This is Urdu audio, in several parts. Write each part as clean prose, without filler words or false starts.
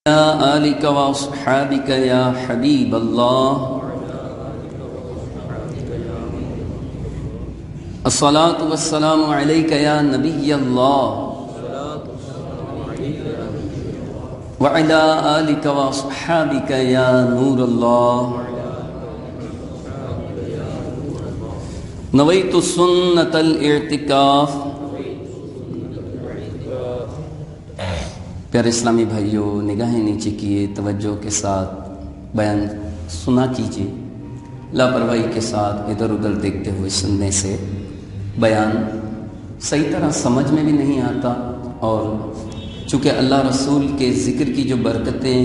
آلك وأصحابك يا حبيب الله الصلاة والسلام عليك يا نبي الله وعلى آلك وأصحابك يا نور الله نويت سنة الاعتكاف۔ پیارے اسلامی بھائیوں، نگاہیں نیچے کیے، توجہ کے ساتھ بیان سنا کیجیے۔ لاپرواہی کے ساتھ ادھر ادھر دیکھتے ہوئے سننے سے بیان صحیح طرح سمجھ میں بھی نہیں آتا، اور چونکہ اللہ رسول کے ذکر کی جو برکتیں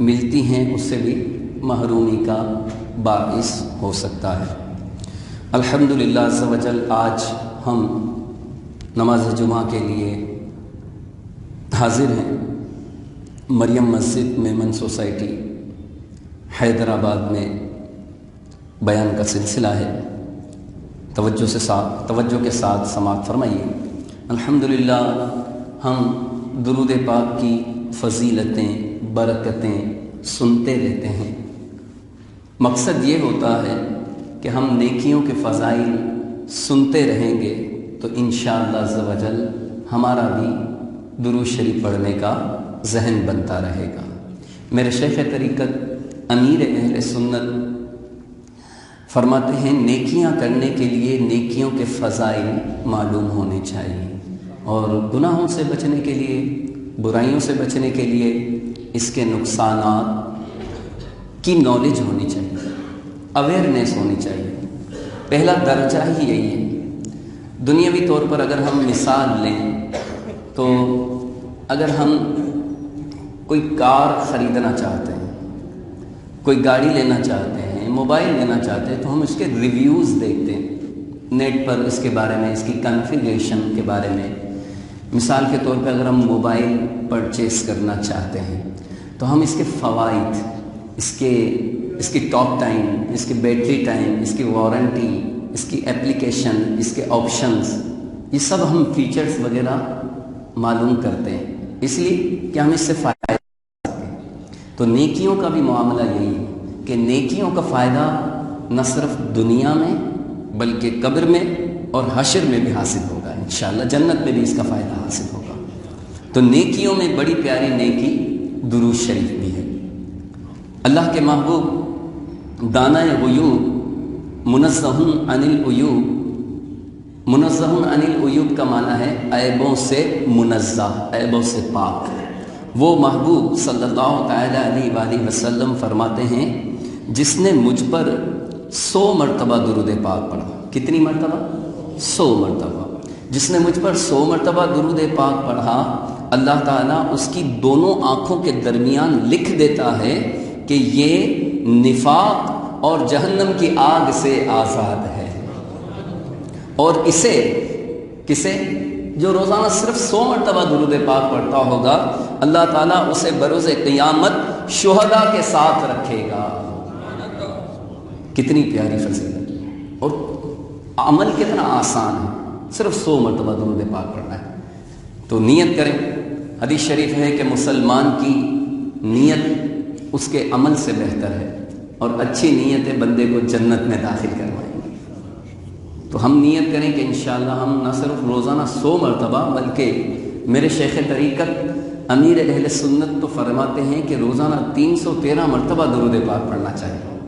ملتی ہیں اس سے بھی محرومی کا باعث ہو سکتا ہے۔ الحمدللہ عز و جل آج ہم نماز جمعہ کے لیے حاضر ہیں۔ مریم مسجد میمن سوسائٹی حیدرآباد میں بیان کا سلسلہ ہے۔ توجہ کے ساتھ سماعت فرمائیے۔ الحمدللہ ہم درود پاک کی فضیلتیں، برکتیں سنتے رہتے ہیں۔ مقصد یہ ہوتا ہے کہ ہم نیکیوں کے فضائل سنتے رہیں گے تو انشاءاللہ عز و جل ہمارا بھی درود شریف پڑھنے کا ذہن بنتا رہے گا۔ میرے شیخ طریقت امیر اہل سنت فرماتے ہیں نیکیاں کرنے کے لیے نیکیوں کے فضائل معلوم ہونے چاہیے، اور گناہوں سے بچنے کے لیے، برائیوں سے بچنے کے لیے اس کے نقصانات کی نالج ہونی چاہیے، اویئرنیس ہونی چاہیے۔ پہلا درجہ ہی یہی ہے۔ دنیاوی طور پر اگر ہم مثال لیں تو اگر ہم کوئی کار خریدنا چاہتے ہیں، کوئی گاڑی لینا چاہتے ہیں، موبائل لینا چاہتے ہیں، تو ہم اس کے ریویوز دیکھتے ہیں نیٹ پر، اس کے بارے میں، اس کی کنفیگریشن کے بارے میں۔ مثال کے طور پہ اگر ہم موبائل پرچیز کرنا چاہتے ہیں تو ہم اس کے فوائد، اس کی ٹاک ٹائم، اس کی بیٹری ٹائم، اس کی وارنٹی، اس کی ایپلیکیشن، اس کے آپشنز، یہ سب ہم فیچرز وغیرہ معلوم کرتے ہیں، اس لیے کہ ہم اس سے فائدہ سکیں۔ تو نیکیوں کا بھی معاملہ یہی ہے کہ نیکیوں کا فائدہ نہ صرف دنیا میں بلکہ قبر میں اور حشر میں بھی حاصل ہوگا، انشاءاللہ جنت میں بھی اس کا فائدہ حاصل ہوگا۔ تو نیکیوں میں بڑی پیاری نیکی درود شریف بھی ہے۔ اللہ کے محبوب دانہ غیوب، منزہ عن العیوب، منزہ عن العیوب کا معنی ہے عیبوں سے منزہ، عیبوں سے پاک۔ وہ محبوب صلی اللہ تعالیٰ علیہ وآلہ وسلم فرماتے ہیں جس نے مجھ پر 100 مرتبہ درود پاک پڑھا۔ کتنی مرتبہ؟ 100 مرتبہ۔ جس نے مجھ پر 100 مرتبہ درود پاک پڑھا، اللہ تعالیٰ اس کی دونوں آنکھوں کے درمیان لکھ دیتا ہے کہ یہ نفاق اور جہنم کی آگ سے آزاد ہے۔ اور کسے جو روزانہ صرف 100 مرتبہ درود پاک پڑھتا ہوگا، اللہ تعالیٰ اسے بروز قیامت شہداء کے ساتھ رکھے گا۔ کتنی پیاری فضیلت، اور عمل کتنا آسان ہے، صرف 100 مرتبہ درود پاک پڑھنا ہے۔ تو نیت کریں۔ حدیث شریف ہے کہ مسلمان کی نیت اس کے عمل سے بہتر ہے، اور اچھی نیتیں بندے کو جنت میں داخل کروائیں۔ تو ہم نیت کریں کہ انشاءاللہ ہم نہ صرف روزانہ 100 مرتبہ بلکہ میرے شیخ طریقت امیر اہل سنت تو فرماتے ہیں کہ روزانہ 313 مرتبہ درود پاک پڑھنا چاہیے،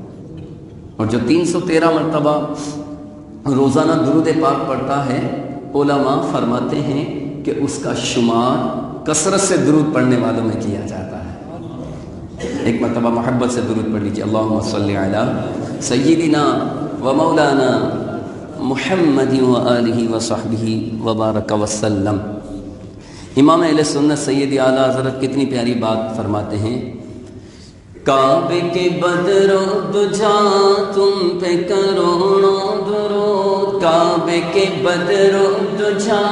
اور جو 313 مرتبہ روزانہ درود پاک پڑھتا ہے، علماء فرماتے ہیں کہ اس کا شمار کثرت سے درود پڑھنے والوں میں کیا جاتا ہے۔ ایک مرتبہ محبت سے درود پڑھ لیجیے۔ اللہم صلی علی سیدنا و مولانا محمد و آلہ و صحبہ وبارک وسلم۔ امام اہل سنت سید اعلیٰ حضرت کتنی پیاری بات فرماتے ہیں۔ کعبے کے بدر و دجا تم پہ کروڑوں درود، کعبے کے بدر و دجا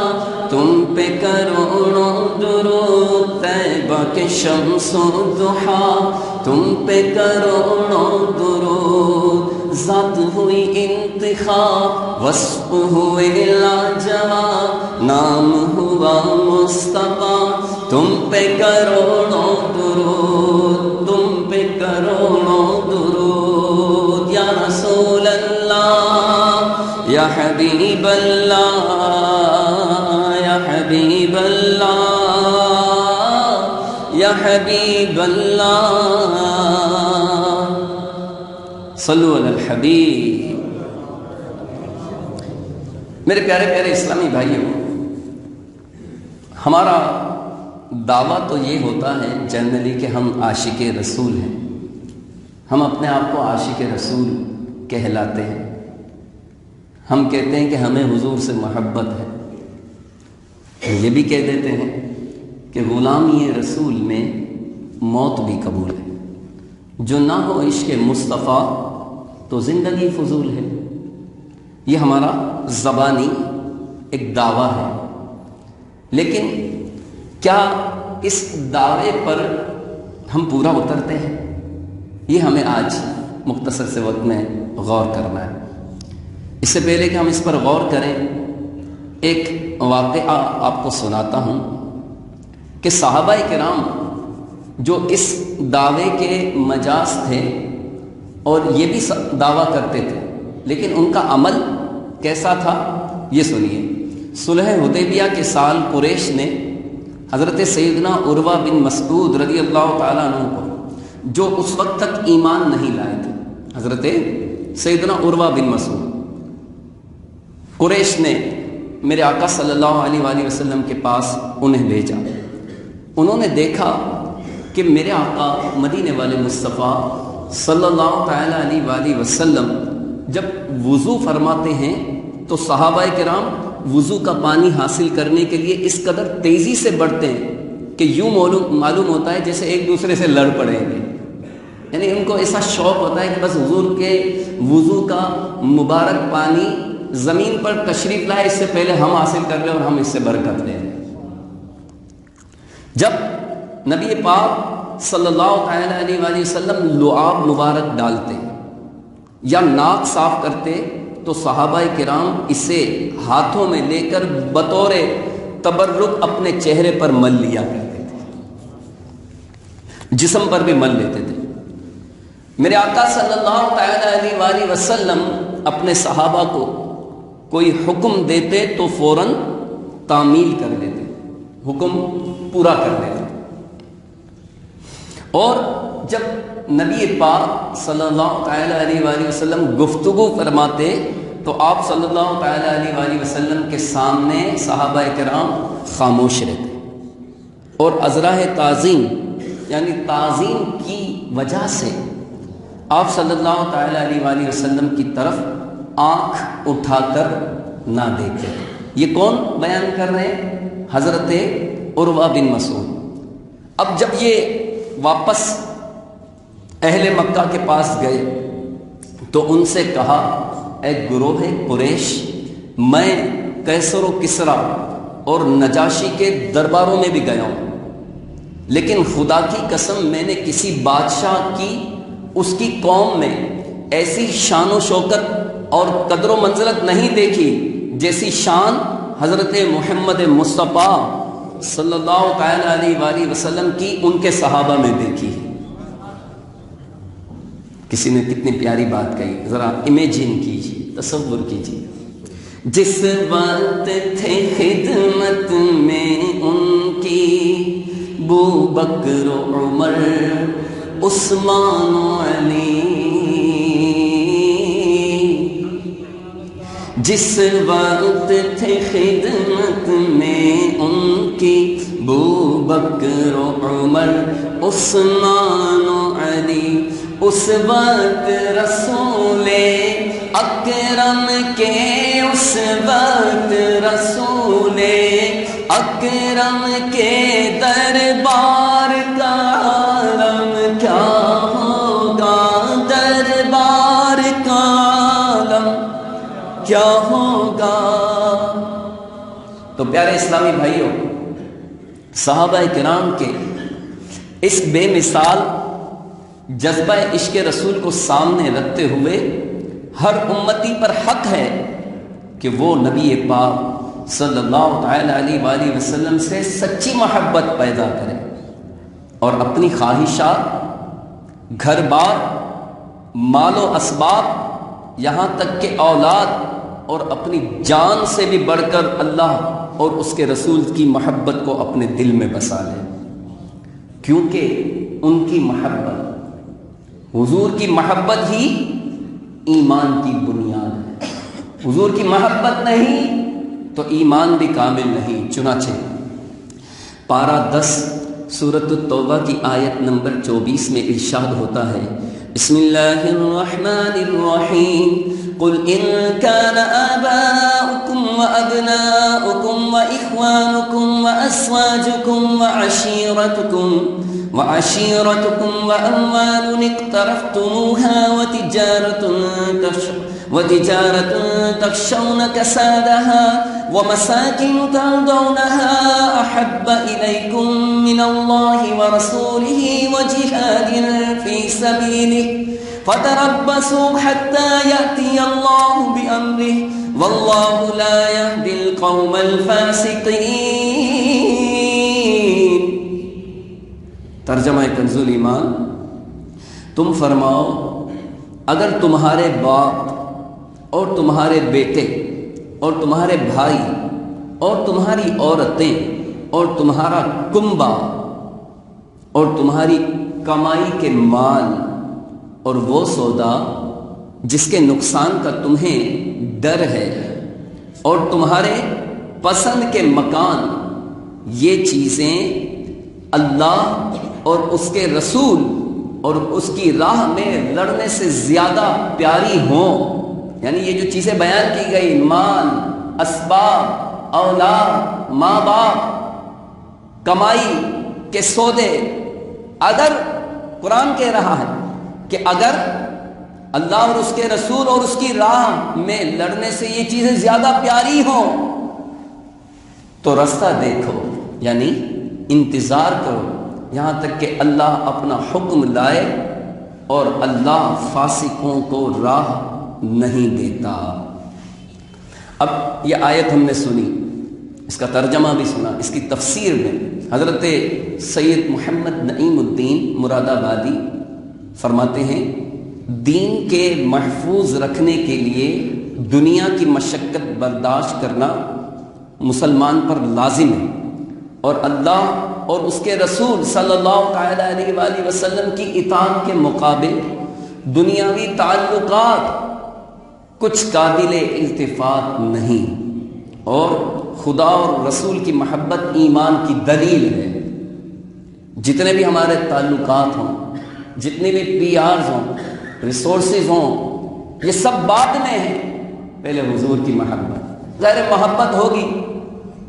تم پہ کروڑوں درود، طیبہ کے شمس و ضحیٰ تم پہ کروڑوں درود، ذات ہوئی انتخاب، وصف ہوئے لاجواب، نام ہوا مصطفیٰ تم پہ کروڑوں درود، تم پہ کروڑوں درود، یا رسول اللہ یا حبیب اللہ، یا حبیب اللہ، یا حبیب اللہ، صلو علی الحبیب۔ میرے پیارے پیارے اسلامی بھائیوں، ہمارا دعویٰ تو یہ ہوتا ہے جنرلی کہ ہم عاشق رسول ہیں، ہم اپنے آپ کو عاشق رسول کہلاتے ہیں، ہم کہتے ہیں کہ ہمیں حضور سے محبت ہے، یہ بھی کہہ دیتے ہیں کہ غلامی رسول میں موت بھی قبول ہے، جو نہ ہو عشق مصطفیٰ تو زندگی فضول ہے۔ یہ ہمارا زبانی ایک دعویٰ ہے، لیکن کیا اس دعوے پر ہم پورا اترتے ہیں؟ یہ ہمیں آج مختصر سے وقت میں غور کرنا ہے۔ اس سے پہلے کہ ہم اس پر غور کریں، ایک واقعہ آپ کو سناتا ہوں کہ صحابہ کرام جو اس دعوے کے مجاز تھے اور یہ بھی دعویٰ کرتے تھے، لیکن ان کا عمل کیسا تھا یہ سنیے۔ صلح حدیبیہ کے سال قریش نے حضرت سیدنا عروہ بن مسعود رضی اللہ تعالیٰ عنہ کو، جو اس وقت تک ایمان نہیں لائے تھے، حضرت سیدنا عروہ بن مسعود، قریش نے میرے آقا صلی اللہ علیہ وآلہ وسلم کے پاس انہیں بھیجا۔ انہوں نے دیکھا کہ میرے آقا مدینے والے مصطفیٰ صلی اللہ تعالیٰ علیہ وآلہ وسلم جب وضو فرماتے ہیں تو صحابہ کرام وضو کا پانی حاصل کرنے کے لیے اس قدر تیزی سے بڑھتے ہیں کہ یوں معلوم ہوتا ہے جیسے ایک دوسرے سے لڑ پڑیں گے، یعنی ان کو ایسا شوق ہوتا ہے کہ بس حضور کے وضو کا مبارک پانی زمین پر تشریف لائے، اس سے پہلے ہم حاصل کر لیں اور ہم اس سے برکت لیں۔ جب نبی پاک صلی اللہ تعالیٰ علیہ وآلہ وسلم لعاب مبارک ڈالتے یا ناک صاف کرتے تو صحابہ کرام اسے ہاتھوں میں لے کر بطور تبرک اپنے چہرے پر مل لیا کرتے تھے، جسم پر بھی مل لیتے تھے۔ میرے آقا صلی اللہ تعالیٰ علیہ وآلہ وسلم اپنے صحابہ کو کوئی حکم دیتے تو فوراً تعمیل کر دیتے، حکم پورا کر دیتے، اور جب نبی پاک صلی اللہ تعالیٰ علیہ وآلہ وسلم گفتگو فرماتے تو آپ صلی اللہ تعالیٰ علیہ وآلہ وسلم کے سامنے صحابہ کرام خاموش رہتے، اور ازراہ تعظیم یعنی تعظیم کی وجہ سے آپ صلی اللہ تعالیٰ علیہ وآلہ وسلم کی طرف آنکھ اٹھا کر نہ دیکھتے۔ یہ کون بیان کر رہے ہیں؟ حضرت عروہ بن مسعود۔ اب جب یہ واپس اہل مکہ کے پاس گئے تو ان سے کہا، اے گروہ قریش، میں قیصر و کسریٰ اور نجاشی کے درباروں میں بھی گیا ہوں، لیکن خدا کی قسم میں نے کسی بادشاہ کی اس کی قوم میں ایسی شان و شوکت اور قدر و منزلت نہیں دیکھی جیسی شان حضرت محمد مصطفیٰ صلی اللہ تعالیٰ علیہ وآلہ وسلم کی ان کے صحابہ میں دیکھی۔ کسی نے کتنی پیاری بات کہی، ذرا امیجن کیجیے، تصور کیجیے۔ جس وقت تھے خدمت میں ان کی بوبکر و عمر عثمان و علی، جس وقت تھے خدمت میں ان کی بوبکر و عمر عثمان و علی، اس وقت رسول اکرم کے، اس وقت رسول اکرم کے دربار کا عالم کیا ہوگا، دربار کا عالم کیا ہوگا۔ تو پیارے اسلامی بھائیوں، صحابہ کرام کے اس بے مثال جذبہ عشق رسول کو سامنے رکھتے ہوئے ہر امتی پر حق ہے کہ وہ نبی پاک صلی اللہ تعالی علیہ وآلہ وسلم سے سچی محبت پیدا کرے اور اپنی خواہشات، گھر بار، مال و اسباب، یہاں تک کہ اولاد اور اپنی جان سے بھی بڑھ کر اللہ اور اس کے رسول کی محبت کو اپنے دل میں بسا لے، کیونکہ ان کی محبت، حضور کی محبت ہی ایمان کی بنیاد ہے۔ حضور کی محبت نہیں تو ایمان بھی کامل نہیں۔ چنانچہ پارہ 10 سورۃ التوبہ کی آیت نمبر 24 میں ارشاد ہوتا ہے، بسم اللہ الرحمن الرحیم، قل ان كان آباؤكم وأبناؤكم وإخوانكم وأزواجكم وعشيرتكم وأموال اقترفتموها وتجارة تخشون كسادها ومساكن ترضونها أحب إليكم من الله ورسوله وجهاد في سبيله فتربصوا حتى يأتي الله بأمره والله لا يهدي القوم الفاسقين۔ ترجمہ کنز الایمان، تم فرماؤ اگر تمہارے باپ اور تمہارے بیٹے اور تمہارے بھائی اور تمہاری عورتیں اور تمہارا کنبہ اور تمہاری کمائی کے مال اور وہ سودا جس کے نقصان کا تمہیں ڈر ہے اور تمہارے پسند کے مکان، یہ چیزیں اللہ اور اس کے رسول اور اس کی راہ میں لڑنے سے زیادہ پیاری ہوں، یعنی یہ جو چیزیں بیان کی گئی، مال، اسباب، اولاد، ماں باپ، کمائی کے سودے، اگر قرآن کہہ رہا ہے کہ اگر اللہ اور اس کے رسول اور اس کی راہ میں لڑنے سے یہ چیزیں زیادہ پیاری ہوں تو رستہ دیکھو، یعنی انتظار کرو یہاں تک کہ اللہ اپنا حکم لائے، اور اللہ فاسقوں کو راہ نہیں دیتا۔ اب یہ آیت ہم نے سنی، اس کا ترجمہ بھی سنا، اس کی تفسیر میں حضرت سید محمد نعیم الدین مراد آبادی فرماتے ہیں، دین کے محفوظ رکھنے کے لیے دنیا کی مشقت برداشت کرنا مسلمان پر لازم ہے، اور اللہ اور اس کے رسول صلی اللہ تعالی علیہ وآلہ وسلم کی اطاعت کے مقابل دنیاوی تعلقات کچھ قابل التفات نہیں، اور خدا اور رسول کی محبت ایمان کی دلیل ہے۔ جتنے بھی ہمارے تعلقات ہوں، جتنے بھی پی آرز ہوں، ریسورسز ہوں، یہ سب بعد میں ہیں، پہلے حضور کی محبت۔ ظاہر محبت ہوگی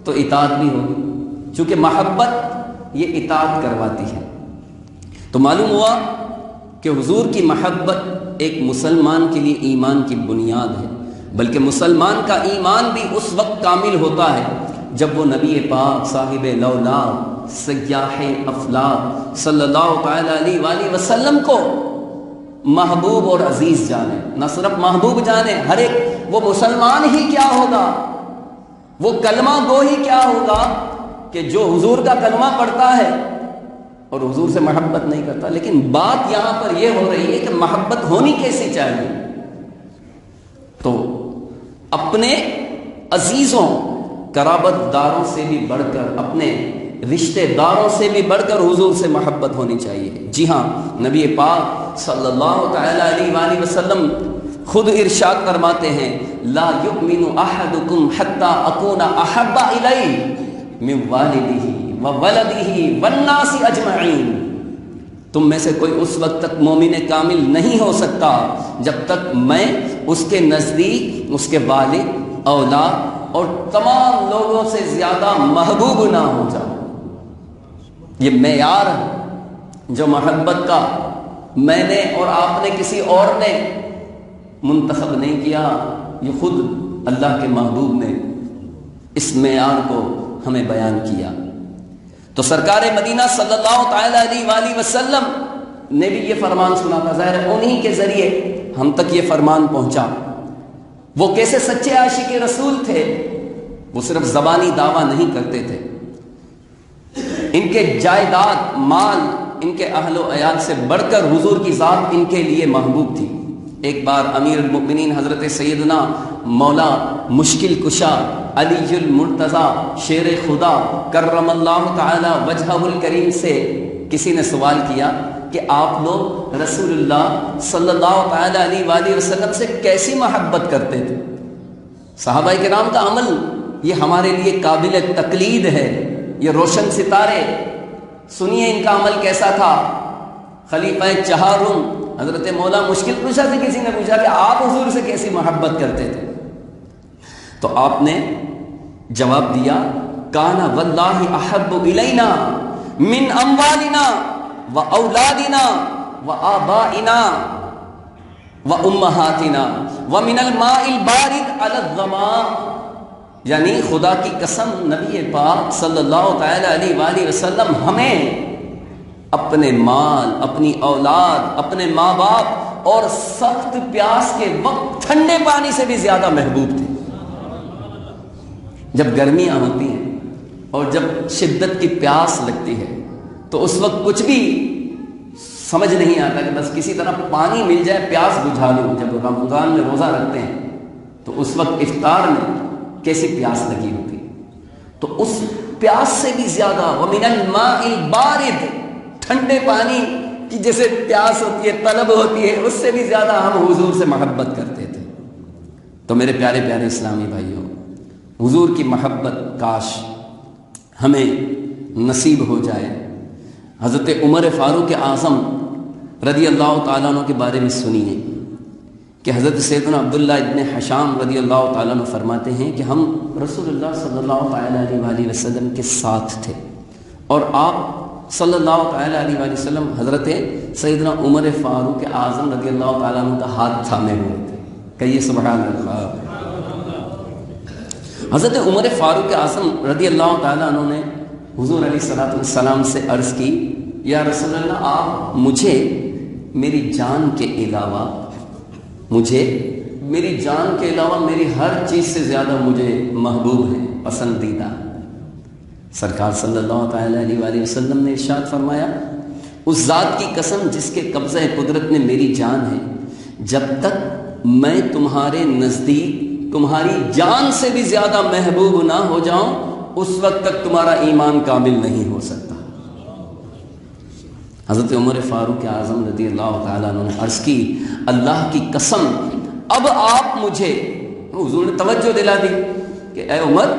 تو اطاعت بھی ہوگی، چونکہ محبت یہ اطاعت کرواتی ہے۔ تو معلوم ہوا کہ حضور کی محبت ایک مسلمان کے لیے ایمان کی بنیاد ہے، بلکہ مسلمان کا ایمان بھی اس وقت کامل ہوتا ہے جب وہ نبی پاک صاحب لولا سیاح افلاک صلی اللہ تعالی علیہ وآلہ وسلم کو محبوب اور عزیز جانے، نہ صرف محبوب جانے، ہر ایک وہ مسلمان ہی کیا ہوگا، وہ کلمہ گو ہی کیا ہوگا کہ جو حضور کا کلمہ پڑھتا ہے اور حضور سے محبت نہیں کرتا۔ لیکن بات یہاں پر یہ ہو رہی ہے کہ محبت ہونی کیسی چاہیے، تو اپنے عزیزوں، قرابت داروں سے بھی بڑھ کر، اپنے رشتہ داروں سے بھی بڑھ کر حضور سے محبت ہونی چاہیے۔ جی ہاں، نبی پاک صلی اللہ تعالی علیہ وآلہ وسلم خود ارشاد فرماتے ہیں، لا یؤمن احدکم حتی اکون احب الیہ من والدہ وولدہ والناس اجمعین۔ تم میں سے کوئی اس وقت تک مومن کامل نہیں ہو سکتا جب تک میں اس کے نزدیک اس کے والد، اولاد اور تمام لوگوں سے زیادہ محبوب نہ ہو جاؤں۔ یہ معیار ہے جو محبت کا میں نے اور آپ نے کسی اور نے منتخب نہیں کیا، یہ خود اللہ کے محبوب نے اس معیار کو ہمیں بیان کیا۔ تو سرکار مدینہ صلی اللہ تعالی علیہ وآلہ وسلم نے بھی یہ فرمان سنا تھا، ظاہر ہے انہی کے ذریعے ہم تک یہ فرمان پہنچا۔ وہ کیسے سچے عاشق رسول تھے، وہ صرف زبانی دعویٰ نہیں کرتے تھے، ان کے جائیداد، مال، ان کے اہل و عیال سے بڑھ کر حضور کی ذات ان کے لیے محبوب تھی۔ ایک بار امیر المؤمنین حضرت سیدنا مولا مشکل کشا علی المرتضیٰ شیر خدا کرم اللہ تعالی وجہہ الکریم سے کسی نے سوال کیا کہ آپ لوگ رسول اللہ صلی اللہ تعالی علیہ وآلہ وسلم سے کیسی محبت کرتے تھے؟ صحابہ کرام کا عمل یہ ہمارے لیے قابل تقلید ہے، یہ روشن ستارے، سنیے ان کا عمل کیسا تھا۔ خلیفہ چہارم حضرت مولا مشکل کشا سے کسی نے پوچھا کہ آپ حضور سے کیسی محبت کرتے تھے؟ تو آپ نے جواب دیا، کان واللہ احب الینا من اموالنا و اولادنا و آبائنا و امہاتنا و من الماء البارد علی الظما، یعنی خدا کی قسم نبی پاک صلی اللہ تعالی علیہ وآلہ وسلم ہمیں اپنے مال، اپنی اولاد، اپنے ماں باپ اور سخت پیاس کے وقت ٹھنڈے پانی سے بھی زیادہ محبوب تھے۔ جب گرمیاں ہوتی ہیں اور جب شدت کی پیاس لگتی ہے تو اس وقت کچھ بھی سمجھ نہیں آتا کہ بس کسی طرح پانی مل جائے، پیاس بجھا لوں۔ جب رمضان میں روزہ رکھتے ہیں تو اس وقت افطار میں کیسی پیاس لگی ہوتی، تو اس پیاس سے بھی زیادہ وَمِنَ الْمَاءِ الْبَارِدِ، ٹھنڈے پانی کی جیسے پیاس ہوتی ہے، طلب ہوتی ہے، اس سے بھی زیادہ ہم حضور سے محبت کرتے تھے۔ تو میرے پیارے پیارے اسلامی بھائیوں، حضور کی محبت کاش ہمیں نصیب ہو جائے۔ حضرت عمر فاروق اعظم رضی اللہ تعالیٰ عنہ کے بارے میں سنیے کہ حضرت سیدنا عبداللہ ابن حشام رضی اللہ تعالیٰ عنہ فرماتے ہیں کہ ہم رسول اللہ صلی اللہ تعالیٰ علیہ وآلہ وسلم کے ساتھ تھے اور آپ صلی اللہ تعالیٰ علیہ وآلہ وسلم حضرت سیدنا عمر فاروق اعظم رضی اللہ تعالیٰ عنہ کا ہاتھ تھامے ہوئے تھے۔ کہیے سبحان اللہ۔ حضرت عمر فاروق اعظم رضی اللہ تعالیٰ عنہ نے حضور علیہ السلام سے عرض کی، یا رسول اللہ آپ مجھے میری جان کے علاوہ میری ہر چیز سے زیادہ مجھے محبوب ہے، پسندیدہ۔ سرکار صلی اللہ تعالی علیہ وآلہ وسلم نے ارشاد فرمایا، اس ذات کی قسم جس کے قبضہ قدرت میں میری جان ہے، جب تک میں تمہارے نزدیک تمہاری جان سے بھی زیادہ محبوب نہ ہو جاؤں، اس وقت تک تمہارا ایمان کامل نہیں ہو سکتا۔ حضرت عمر فاروق اعظم رضی اللہ تعالیٰ عنہ نے عرض کی، اللہ کی قسم اب آپ مجھے، حضور نے توجہ دلا دی کہ اے عمر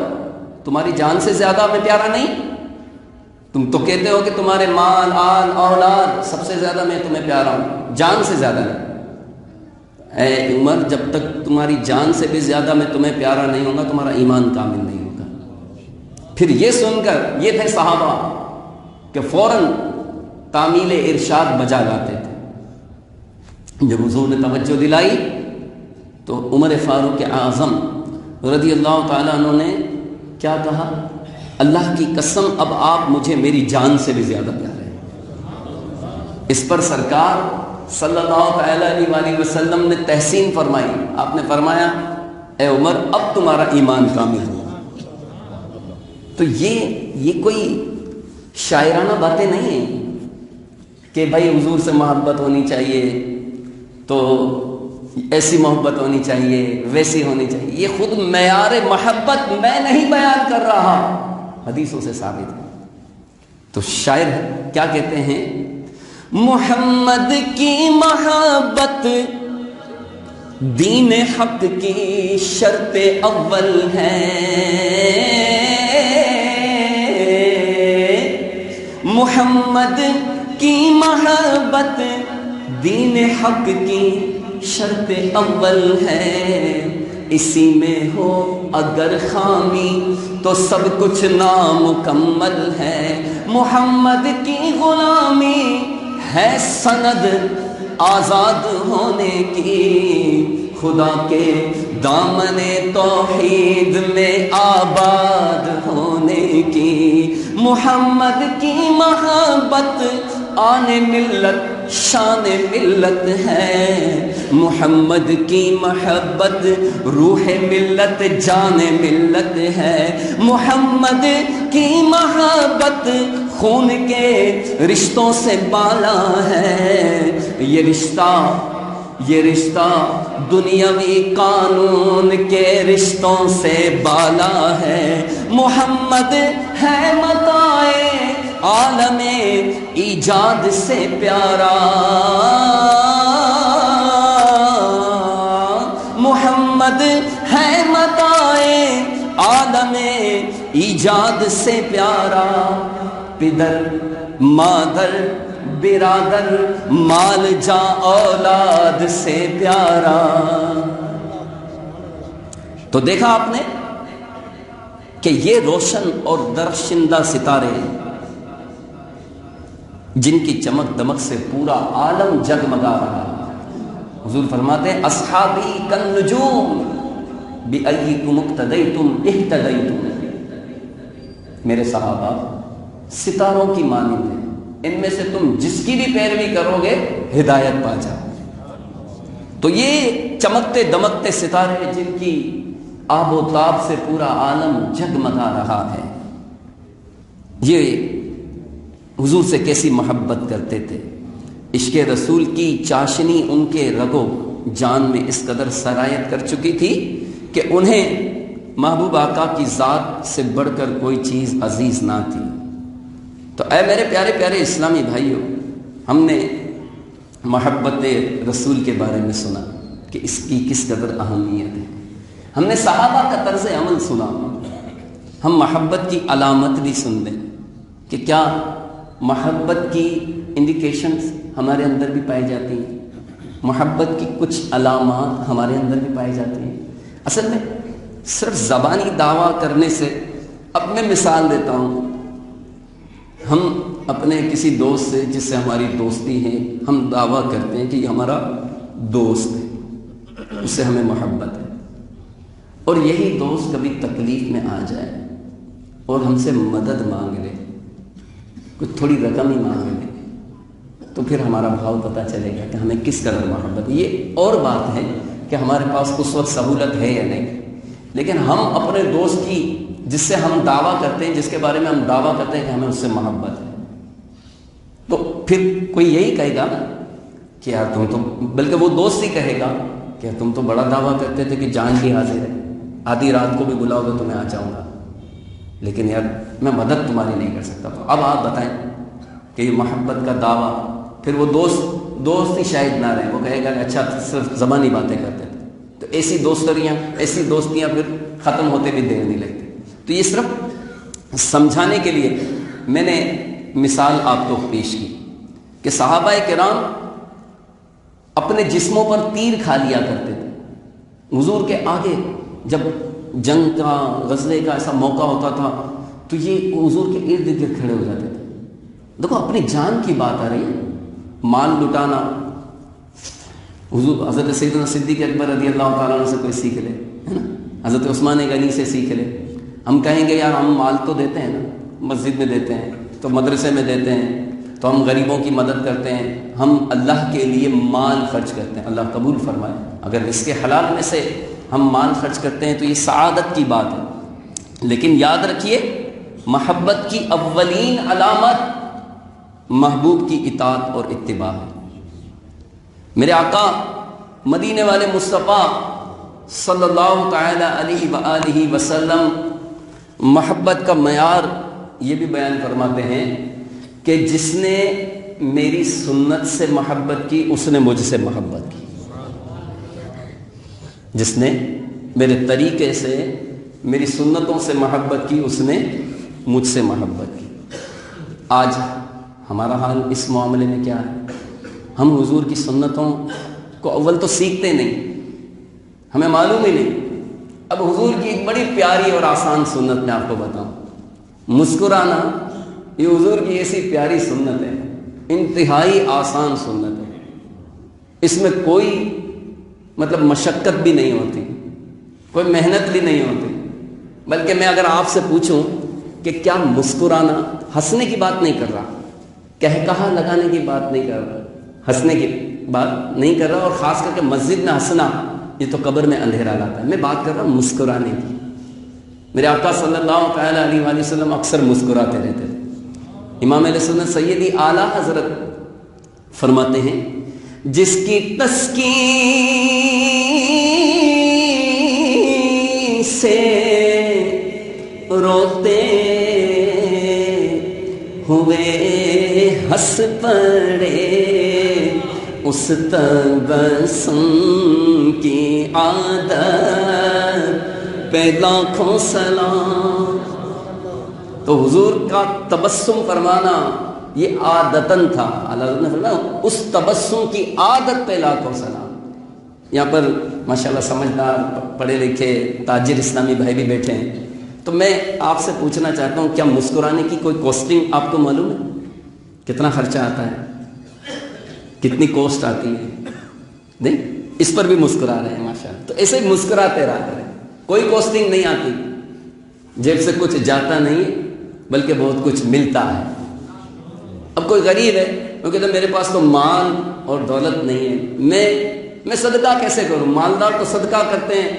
تمہاری جان سے زیادہ میں پیارا نہیں؟ تم تو کہتے ہو کہ تمہارے مال، آل، اولاد سب سے زیادہ میں تمہیں پیارا ہوں، جان سے زیادہ نہیں۔ اے عمر جب تک تمہاری جان سے بھی زیادہ میں تمہیں پیارا نہیں ہوں گا، تمہارا ایمان کامل نہیں ہوگا۔ پھر یہ سن کر یہ تھے صحابہ کہ فوراً تعمیل ارشاد بجا لاتے تھے۔ جب حضور نے توجہ دلائی تو عمر فاروق اعظم رضی اللہ تعالیٰ عنہ نے کیا کہا، اللہ کی قسم اب آپ مجھے میری جان سے بھی زیادہ پیارے ہیں۔ اس پر سرکار صلی اللہ تعالیٰ علیہ وآلہ وسلم نے تحسین فرمائی، آپ نے فرمایا اے عمر اب تمہارا ایمان کامل ہو۔ تو یہ کوئی شاعرانہ باتیں نہیں ہیں کہ بھائی حضور سے محبت ہونی چاہیے تو ایسی محبت ہونی چاہیے، ویسی ہونی چاہیے۔ یہ خود معیار محبت میں نہیں بیان کر رہا، حدیثوں سے ثابت ہے۔ تو شاعر کیا کہتے ہیں، محمد کی محبت دین حق کی شرط اول ہے، محمد کی محبت دین حق کی شرط اول ہے، اسی میں ہو اگر خامی تو سب کچھ نامکمل ہے، محمد کی غلامی ہے سند آزاد ہونے کی، خدا کے دامن توحید میں آباد ہونے کی، محمد کی محبت آن ملت شان ملت ہے، محمد کی محبت روح ملت جان ملت ہے، محمد کی محبت خون کے رشتوں سے بالا ہے، یہ رشتہ دنیاوی قانون کے رشتوں سے بالا ہے، محمد ہے متاع عالم ایجاد سے پیارا، محمد ہے متاع عالم ایجاد سے پیارا، پدر مادر برادر مال جا اولاد سے پیارا۔ تو دیکھا آپ نے کہ یہ روشن اور درخشندہ ستارے جن کی چمک دمک سے پورا عالم جگمگا رہا ہے، حضور فرماتے ہیں اصحابی کالنجوم بأیکم اقتدیتم اہتدیتم، میرے صحابہ ستاروں کی مانند ہیں، ان میں سے تم جس کی بھی پیروی کرو گے ہدایت پا جاؤ۔ تو یہ چمکتے دمکتے ستارے جن کی آب و تاب سے پورا عالم جگمگا رہا ہے، یہ حضور سے کیسی محبت کرتے تھے، عشق رسول کی چاشنی ان کے رگو جان میں اس قدر سرایت کر چکی تھی کہ انہیں محبوب آقا کی ذات سے بڑھ کر کوئی چیز عزیز نہ تھی۔ تو اے میرے پیارے پیارے اسلامی بھائیوں، ہم نے محبت رسول کے بارے میں سنا کہ اس کی کس قدر اہمیت ہے، ہم نے صحابہ کا طرز عمل سنا، ہم محبت کی علامت بھی سن لیں کہ کیا محبت کی انڈیکیشنز ہمارے اندر بھی پائی جاتی ہیں، محبت کی کچھ علامات ہمارے اندر بھی پائی جاتی ہیں۔ اصل میں صرف زبانی دعویٰ کرنے سے، اب میں مثال دیتا ہوں، ہم اپنے کسی دوست سے جس سے ہماری دوستی ہے، ہم دعویٰ کرتے ہیں کہ یہ ہمارا دوست ہے، اس سے ہمیں محبت ہے، اور یہی دوست کبھی تکلیف میں آ جائے اور ہم سے مدد مانگ لے، کچھ تھوڑی رقم ہی مانگ لے، تو پھر ہمارا بھاؤ پتہ چلے گا کہ ہمیں کس قدر محبت ہے۔ یہ اور بات ہے کہ ہمارے پاس اس وقت سہولت ہے یا نہیں، لیکن ہم اپنے دوست کی جس سے ہم دعویٰ کرتے ہیں، جس کے بارے میں ہم دعویٰ کرتے ہیں کہ ہمیں اس سے محبت ہے، تو پھر کوئی یہی کہے گا کہ یار تم تو، بلکہ وہ دوست ہی کہے گا کہ تم تو بڑا دعویٰ کرتے تھے کہ جان بھی حاضر ہے، آدھی رات کو بھی بلاؤ گے تو میں آ جاؤں گا، لیکن یار میں مدد تمہاری نہیں کر سکتا۔ تو اب آپ بتائیں کہ یہ محبت کا دعویٰ، پھر وہ دوست ہی شاید نہ رہے، وہ کہے گا کہ اچھا صرف زبانی باتیں کرتے تھے، تو ایسی دوستیاں پھر ختم ہوتے بھی دیر نہیں لگتی۔ تو یہ صرف سمجھانے کے لیے میں نے مثال آپ کو پیش کی کہ صحابہ کرام اپنے جسموں پر تیر کھا لیا کرتے تھے، حضور کے آگے جب جنگ کا غزوے کا ایسا موقع ہوتا تھا تو یہ حضور کے ارد گرد کھڑے ہو جاتے تھے۔ دیکھو اپنی جان کی بات آ رہی ہے، مال لٹانا، حضور حضرت سیدنا صدیق اکبر رضی اللہ تعالیٰ عنہ سے کوئی سیکھ لے، ہے نا، حضرت عثمان غنی سے سیکھ لے۔ ہم کہیں گے یار ہم مال تو دیتے ہیں نا، مسجد میں دیتے ہیں، تو مدرسے میں دیتے ہیں، تو ہم غریبوں کی مدد کرتے ہیں، ہم اللہ کے لیے مال خرچ کرتے ہیں، اللہ قبول فرمائے۔ اگر اس کے حلال میں سے ہم مال خرچ کرتے ہیں تو یہ سعادت کی بات ہے، لیکن یاد رکھیے محبت کی اولین علامت محبوب کی اطاعت اور اتباع ہے۔ میرے آقا مدینے والے مصطفیٰ صلی اللہ تعالی علیہ وآلہ وسلم محبت کا معیار یہ بھی بیان فرماتے ہیں کہ جس نے میری سنت سے محبت کی اس نے مجھ سے محبت کی، جس نے میرے طریقے سے میری سنتوں سے محبت کی اس نے مجھ سے محبت کی۔ آج ہمارا حال اس معاملے میں کیا ہے؟ ہم حضور کی سنتوں کو اول تو سیکھتے نہیں، ہمیں معلوم ہی نہیں۔ اب حضور کی ایک بڑی پیاری اور آسان سنت میں آپ کو بتاؤں، مسکرانا، یہ حضور کی ایسی پیاری سنت ہے، انتہائی آسان سنت ہے، اس میں کوئی مشقت بھی نہیں ہوتی، کوئی محنت بھی نہیں ہوتی، بلکہ میں اگر آپ سے پوچھوں کہ کیا مسکرانا، ہنسنے کی بات نہیں کر رہا، کہا لگانے کی بات نہیں کر رہا، ہنسنے کی بات نہیں کر رہا، اور خاص کر کے مسجد میں ہنسنا یہ تو قبر میں اندھیرا لاتا ہے. میں بات کر رہا ہوں مسکرانے کی. میرے آقا صلی اللہ تعالیٰ علیہ وآلہ وسلم اکثر مسکراتے رہتے تھے. امام علیہ سنت سیدی اعلیٰ حضرت فرماتے ہیں جس کی تسکین سے روتے ہوئے ہنس پڑے اس تبسم کی عادت پہ لاکھوں سلام. تو حضور کا تبسم فرمانا یہ عادتاً تھا. اللہ نے فرمایا اس تبسم کی عادت پہ لاکھوں سلام. یہاں پر ماشاءاللہ سمجھدار پڑھے لکھے تاجر اسلامی بھائی بھی بیٹھے ہیں. تو میں آپ سے پوچھنا چاہتا ہوں کیا مسکرانے کی کوئی کاسٹنگ آپ کو معلوم ہے؟ کتنا خرچہ آتا ہے، کتنی کوسٹ آتی ہے؟ نہیں، اس پر بھی مسکرا رہے ہیں ماشاءاللہ. تو ایسے ہی مسکراتے رہا کریں. کوئی کاسٹنگ نہیں آتی، جیب سے کچھ جاتا نہیں بلکہ بہت کچھ ملتا ہے. اب کوئی غریب ہے وہ کہتا ہے میرے پاس تو مال اور دولت نہیں ہے، میں صدقہ کیسے کروں؟ مالدار تو صدقہ کرتے ہیں،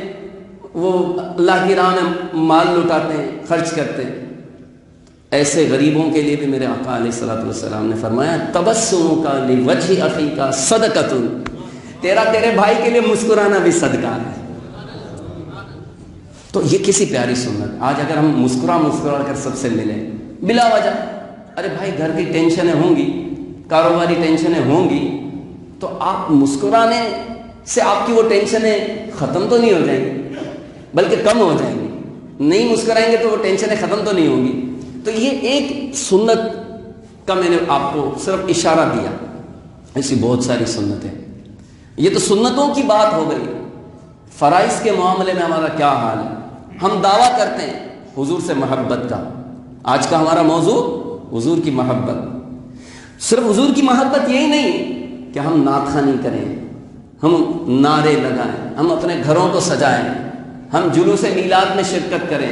وہ اللہ کی راہ میں مال لٹاتے ہیں، خرچ کرتے ہیں. ایسے غریبوں کے لیے بھی میرے آقا علیہ الصلوۃ والسلام نے فرمایا تبسم کا لوجہ اخی کا صدقۃ، تیرے بھائی کے لیے مسکرانا بھی صدقہ ہے. تو یہ کسی پیاری سنت. آج اگر ہم مسکرا کر سب سے ملیں بلا وجہ، ارے بھائی گھر کی ٹینشنیں ہوں گی، کاروباری ٹینشنیں ہوں گی، تو آپ مسکرانے سے آپ کی وہ ٹینشنیں ختم تو نہیں ہو جائیں گی بلکہ کم ہو جائیں گی. نہیں مسکرائیں گے تو وہ ٹینشنیں ختم تو نہیں ہوں گی. تو یہ ایک سنت کا میں نے آپ کو صرف اشارہ دیا. ایسی بہت ساری سنتیں. یہ تو سنتوں کی بات ہو گئی. فرائض کے معاملے میں ہمارا کیا حال ہے؟ ہم دعویٰ کرتے ہیں حضور سے محبت کا. آج کا ہمارا موضوع حضور کی محبت. صرف حضور کی محبت یہی نہیں کہ ہم نعت خوانی کریں، ہم نعرے لگائیں، ہم اپنے گھروں کو سجائیں، ہم جلوس میلاد میں شرکت کریں،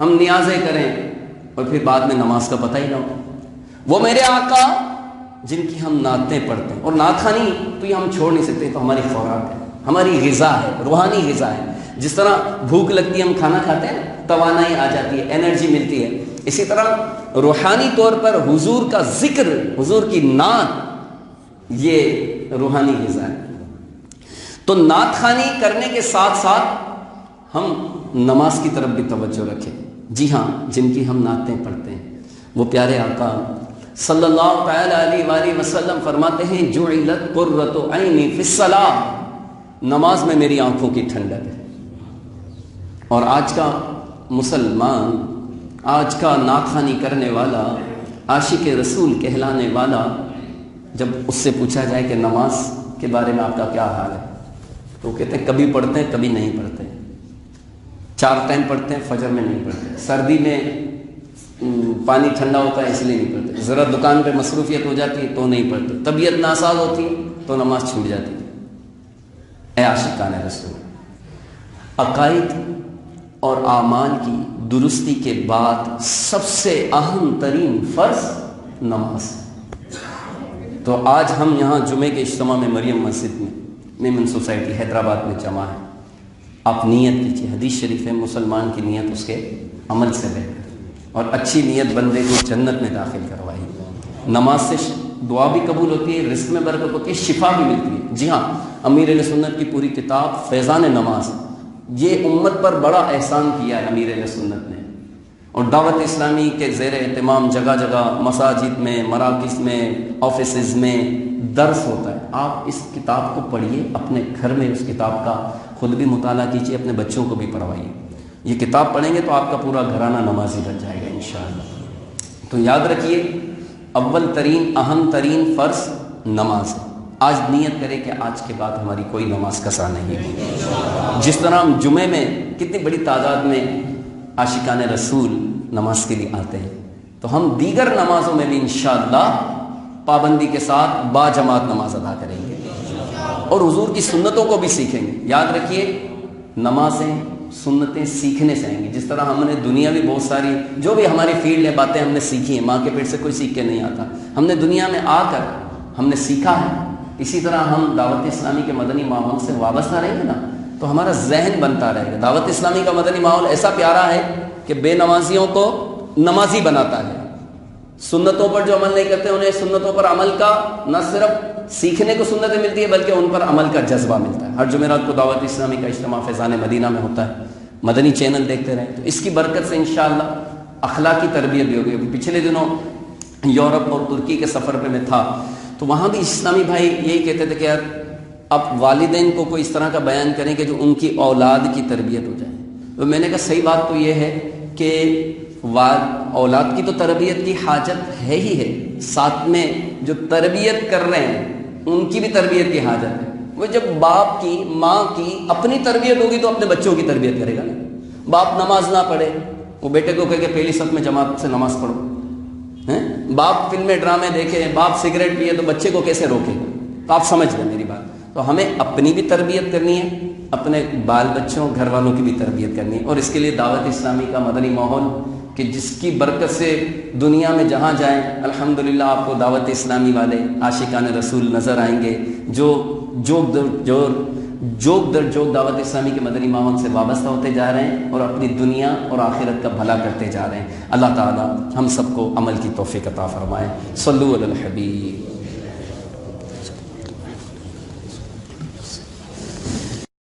ہم نیازیں کریں اور پھر بعد میں نماز کا پتہ ہی نہ ہو. وہ میرے آقا جن کی ہم نعتیں پڑھتے ہیں، اور نعت خوانی تو یہ ہم چھوڑ نہیں سکتے. تو ہماری خوراک ہے، ہماری غذا ہے، روحانی غذا ہے. جس طرح بھوک لگتی ہے ہم کھانا کھاتے ہیں، توانائی آ جاتی ہے، انرجی ملتی ہے، اسی طرح روحانی طور پر حضور کا ذکر، حضور کی نعت یہ روحانی غذا ہے. تو نعت خوانی کرنے کے ساتھ ساتھ ہم نماز کی طرف بھی توجہ رکھیں. جی ہاں، جن کی ہم نعتیں پڑھتے ہیں وہ پیارے آقا صلی اللہ تعالی علیہ وآلہ وسلم فرماتے ہیں جعلت قرۃ عینی فی الصلاۃ، نماز میں میری آنکھوں کی ٹھنڈک ہے. اور آج کا مسلمان، آج کا نعت خوانی کرنے والا، عاشق رسول کہلانے والا، جب اس سے پوچھا جائے کہ نماز کے بارے میں آپ کا کیا حال ہے تو وہ کہتے ہیں کبھی پڑھتے ہیں کبھی نہیں پڑھتے. 4 ٹائم پڑھتے ہیں، فجر میں نہیں پڑھتے. سردی میں پانی ٹھنڈا ہوتا ہے اس لیے نہیں پڑھتے. ذرا دکان پہ مصروفیت ہو جاتی ہے تو نہیں پڑھتے. طبیعت ناساز ہوتی ہے تو نماز چھوٹ جاتی ہے. اے عاشقان رسول، عقائد اور اعمال کی درستی کے بعد سب سے اہم ترین فرض نماز. تو آج ہم یہاں جمعے کے اجتماع میں مریم مسجد میں میمن سوسائٹی حیدرآباد میں جمع ہے. آپ نیت کیجیے. حدیث شریف ہے مسلمان کی نیت اس کے عمل سے بہتر، اور اچھی نیت بندے کو جنت میں داخل کروائی. نماز سے دعا بھی قبول ہوتی ہے، رزق میں برکت ہوتی ہے، شفا بھی ملتی ہے. جی ہاں، امیر علیہ سنت کی پوری کتاب فیضان نماز، یہ امت پر بڑا احسان کیا ہے امیر علیہ سنت نے. اور دعوت اسلامی کے زیر اہتمام جگہ جگہ مساجد میں، مراکز میں، آفیسز میں درس ہوتا ہے. آپ اس کتاب کو پڑھیے، اپنے گھر میں اس کتاب کا خود بھی مطالعہ کیجیے، اپنے بچوں کو بھی پڑھوائیے. یہ کتاب پڑھیں گے تو آپ کا پورا گھرانہ نمازی بن جائے گا انشاءاللہ. تو یاد رکھیے، اول ترین اہم ترین فرض نماز ہے. آج نیت کرے کہ آج کے بعد ہماری کوئی نماز قضا نہیں ہوگی. جس طرح ہم جمعے میں کتنی بڑی تعداد میں عاشقان رسول نماز کے لیے آتے ہیں، تو ہم دیگر نمازوں میں بھی انشاءاللہ پابندی کے ساتھ با جماعت نماز ادا کریں گے اور حضور کی سنتوں کو بھی سیکھیں گے. یاد رکھیے، نمازیں سنتیں سیکھنے سے آئیں گی. جس طرح ہم نے دنیا بھی بہت ساری جو بھی ہماری فیلڈ ہے باتیں ہم نے سیکھی ہیں, ماں کے پیٹ سے کوئی سیکھ کے نہیں آتا, ہم نے دنیا میں آ کر ہم نے سیکھا ہے. اسی طرح ہم دعوت اسلامی کے مدنی ماحول سے وابستہ رہیں گے نا تو ہمارا ذہن بنتا رہے گا. دعوت اسلامی کا مدنی ماحول ایسا پیارا ہے کہ بے نمازیوں کو نمازی بناتا ہے. سنتوں پر جو عمل نہیں کرتے انہیں سنتوں پر عمل کا نہ صرف سیکھنے کو سنتیں ملتی ہے بلکہ ان پر عمل کا جذبہ ملتا ہے. ہر جمعرات کو دعوت اسلامی کا اجتماع فیضان مدینہ میں ہوتا ہے. مدنی چینل دیکھتے رہیں تو اس کی برکت سے انشاءاللہ اخلاقی تربیت بھی ہوگی. پچھلے دنوں یورپ اور ترکی کے سفر پہ میں تھا تو وہاں بھی اسلامی بھائی یہی کہتے تھے کہ یار اب والدین کو کوئی اس طرح کا بیان کریں کہ جو ان کی اولاد کی تربیت ہو جائے. تو میں نے کہا صحیح بات تو یہ ہے کہ اولاد کی تو تربیت کی حاجت ہے ہی ہے, ساتھ میں جو تربیت کر رہے ہیں ان کی بھی تربیت کی حاجت ہے. وہ جب باپ کی ماں کی اپنی تربیت ہوگی تو اپنے بچوں کی تربیت کرے گا نا. باپ نماز نہ پڑھے وہ بیٹے کو کہے کہ پہلی صف میں جماعت سے نماز پڑھو. باپ فلمیں ڈرامے دیکھے, باپ سگریٹ پیے تو بچے کو کیسے روکے گا. تو آپ سمجھ گئے میری بات. تو ہمیں اپنی بھی تربیت کرنی ہے, اپنے بال بچوں گھر والوں کی بھی تربیت کرنی ہے. اور اس کے لیے دعوت اسلامی کا مدنی ماحول کہ جس کی برکت سے دنیا میں جہاں جائیں الحمدللہ آپ کو دعوت اسلامی والے عاشقان رسول نظر آئیں گے جو جوگ در جوگ دعوت اسلامی کے مدنی ماحول سے وابستہ ہوتے جا رہے ہیں اور اپنی دنیا اور آخرت کا بھلا کرتے جا رہے ہیں. اللہ تعالی ہم سب کو عمل کی توفیق عطا فرمائے. صلو علی الحبیب.